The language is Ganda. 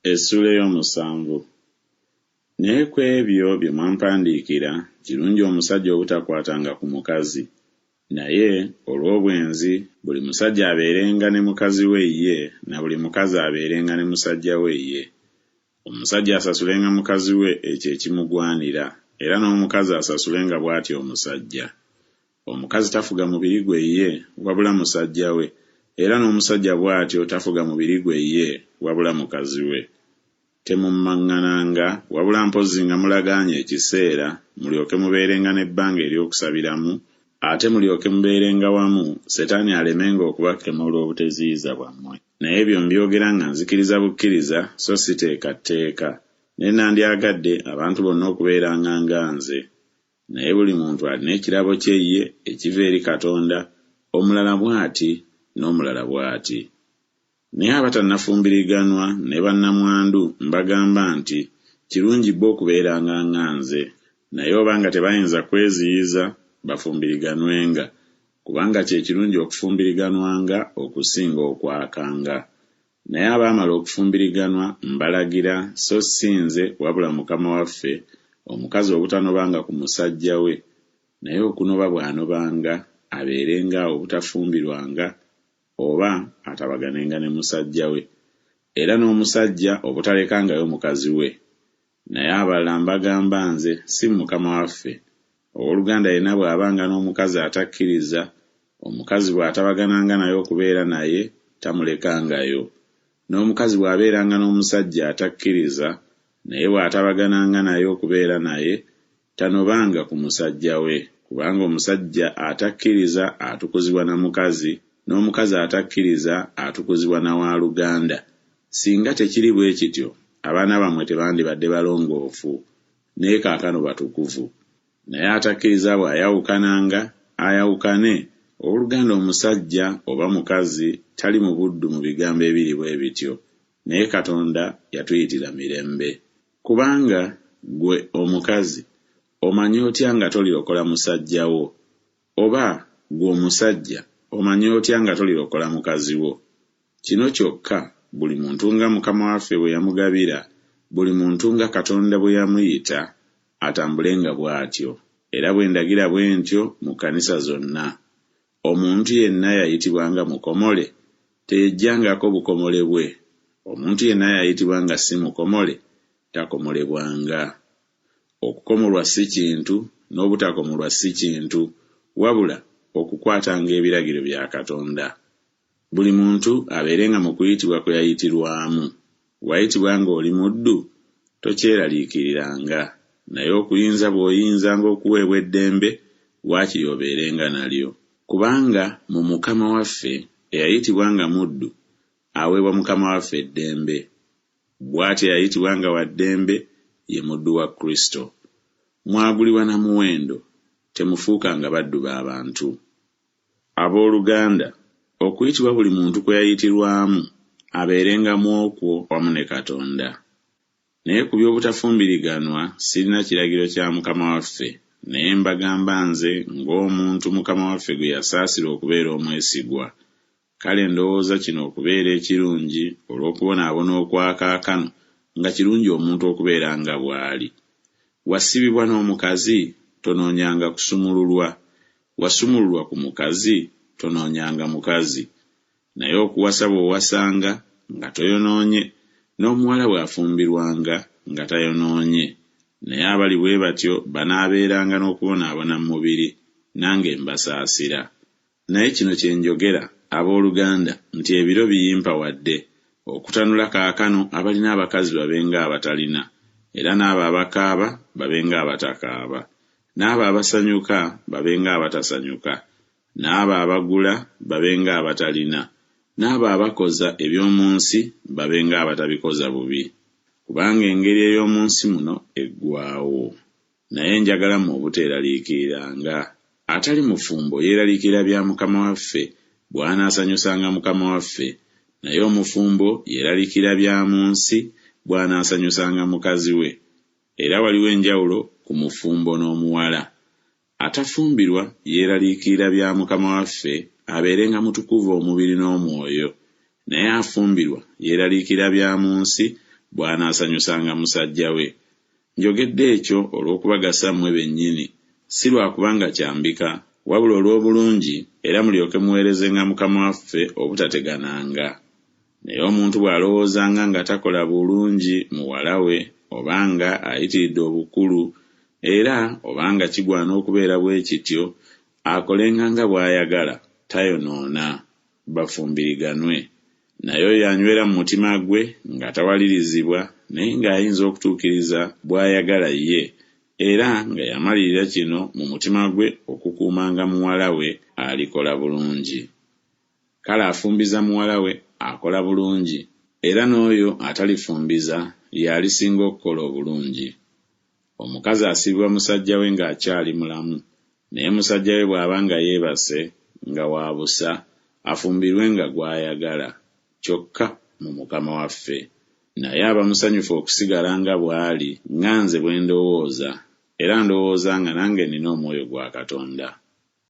Essula ey'omusanvu. Naye ku ebyo bye mwampandiikira, kirungi omusajja obutakwatanga ku mukazi. Naye olw'obwenzi, buli musajja abeerenga ne mukazi we ye, na buli mukazi abeerenga ne musajja we ye. Omusajja asasulenga mukazi we ekyo ekimugwanira, era n'omukazi asasulenga bw'atyo omusajja. Omukazi tafuga mubiri gwe ye, wabula musajja we, era n'omusajja bw'atyo tafuga mubiri gwe ye, wabula mukazi we. Temummaŋŋananga, wabula mpozzi nga mulagaanye ekiseera, mulyoke mubeerenga n'ebbanga ery'okusabiramu, ate mulyoke mubeerenga wamu, Setaani alemenga okubakema olw'obuteziyiza bwammwe. Naye ebyo mbyogera nga nzikiriza bukkiriza, so si teeka. Naye nandyagadde abantu bonna okubeeranga nga nze. Naye buli muntu alina ekirabo kye ye ekiva eri Katonda, omulala bw'ati n'omulala bw'ati. Naye abatannafumbiriganwa ne bannamwandu mbagamba nti kirungi bo okubeeranga nga nze. Naye obanga tebayinza kweziyiza, bafumbiriganwenga, kubanga kye kirungi okufumbiriganwanga okusinga okwakanga. Naye abaamala okufumbiriganwa mbalagira, so si nze wabula Mukama waffe, omukazi obutanobanga ku musajja we, naye okunoba bw'anobanga abeerenga obutafumbirwanga oba atabaganenga ne musajja we, era n'omusajja obutalekangayo mukazi we. Naye abalala mbagamba nze, si Mukama waffe. Owooluganda yenna bw'abanga n'omukazi atakkiriza, omukazi bw'atabagananga naye okubeera naye, tamulekangayo. N'omukazi bw'abeeranga n'omusajja atakkiriza, naye bw'atabagananga naye okubeera naye, tanobanga ku musajja we, kubanga omusajja atakkiriza atukuzibwa na mukazi, n'omukazi atakkiriza atukuzibwa na waaluganda. Singa tekiri bwe kityo, abaana bammwe tebandibadde balongoofu, naye kaakano batukuvu. Naye atakkiriza bw'ayawukananga, ayawukane, owooluganda omusajja oba mukazi tali mu buddu mu bigambo ebiri bwe bityo, naye Katonda yatuyitira mirembe. Kubanga gwe omukazi omanyi otya nga tolirokola musajja wo? Oba gwe omusajja omanyi otya nga tolirokola mukazi wo? Kino kyokka buli muntu nga Mukama waffe bwe yamugabira, buli muntu nga Katonda bwe yamuyita, atambulenga bw'atyo. Era bwe ndagira bwe ntyo mu kkanisa zonna. Omuntu yenna yayitibwanga mukomole, teyejjangako bukomole bwe. Omuntu yenna yayitibwanga si mukomole, takomolebwanga. Okukomolwa si kintu, n'obutakomolwa si kintu, wabula okukwatanga ebiragiro bya Katonda. Buli muntu abeerenga mu kuyitibwa kwe yayitirwamu. Wayitibwa ng'oli muddu, tokyeraliikiriranga, naye okuyinza bw'oyinzanga okuweebwa eddembe, waakiri obeerenga nalyo. Kubanga mu Mukama waffe eyayitibwa nga muddu aweebwa Mukama waffe eddembe. Bw'atyo eyayitibwa nga wa ddembe ye muddu wa Kristo. Mwagulibwa na muwendo, temufuukanga baddu b'abantu. Abooluganda, okuyitibwa buli muntu kwe yayitirwamu abeerenga mu okwo wamu ne Katonda. Naye ku by'obutafumbiriganwa sirina kiragiro kya Mukama waffe, naye mbagamba nze ng'omuntu Mukama waffe gwe yasaasira okubeera omwesigwa. Kale ndowooza kino okubeera ekirungi olw'okubonaabona okwakaakano nga kirungi omuntu okubeera nga bw'ali. Wasibibwa n'omukazi, tonoonyanga kusumululwa. Wasumululwa ku mukazi, tonoonyanga mukazi. Naye okuwasa bw'owasanga nga toyonoonye, n'omuwala bw'afumbirwanga nga tayonoonye. Naye abali bwe batyo banaabeeranga n'okubonaabona mu mubiri, nange mbasaasira. Naye kino kye njogera, abooluganda, nti ebiro biyimpa wadde, okutanula kaakano abalina abakazi babenga abatalina, era n'abo abakaaba babenga abatakaaba, n'abo abasanyuka babenga abatasanyuka, n'abo abagula babenga abatalina, n'abo abakoza eby'omu nsi babenga abatabikoza bubi. Kubanga engeri ey'omu nsi muno eggwaawo. Naye njagala mu obuteeraliikiriranga. Atali mufumbo yeeraliikirira bya Mukama waffe bw'anaasanyusanga Mukama waffe, naye omufumbo yeeraliikirira bya mu nsi bw'anaasanyusanga mukazi we. Era waliwo enjawulo ku mufumbo n'omuwala. Atafumbirwa yeeraliikirira bya Mukama waffe abeerenga mutukuvu omubiri n'omwoyo, naye afumbirwa yeeraliikirira bya mu nsi bw'anaasanyusanga musajja we. Njogedde ekyo olw'okubagasa mmwe bennyini, si lwakubanga kyambika, wabula olw'obulungi era mulyoke muweerezenga Mukama waffe obutategananga. Naye omuntu bw'alowoozanga nga takola bulungi muwala we, obanga ayitiridde obukulu, era obanga kigwana okubeera bwe kityo, akolenga nga bw'ayagala, tayonoona, bafumbiriganwe. Naye oyo anywera mu mutima gwe nga tawalirizibwa, naye ng'ayinza okutuukiriza bw'ayagala ye, era nga yamalirira kino mu mutima gwe okukuumanga muwala we alikola bulungi. Kale afumbiza muwala we akola bulungi, era n'oyo atalifumbiza y'alisinga okukola obulungi. Omukazi asibibwa musajja we ng'akyali mulamu, naye musajja we bw'aba nga yeebase nga wa busa, afumbirwe nga gw'ayagala, kyokka mu Mukama waffe. Naye aba musanyufu okusigala nga bw'ali, nga nze bwe ndowooza, era ndowooza nga nange nina omwoyo gwa Katonda.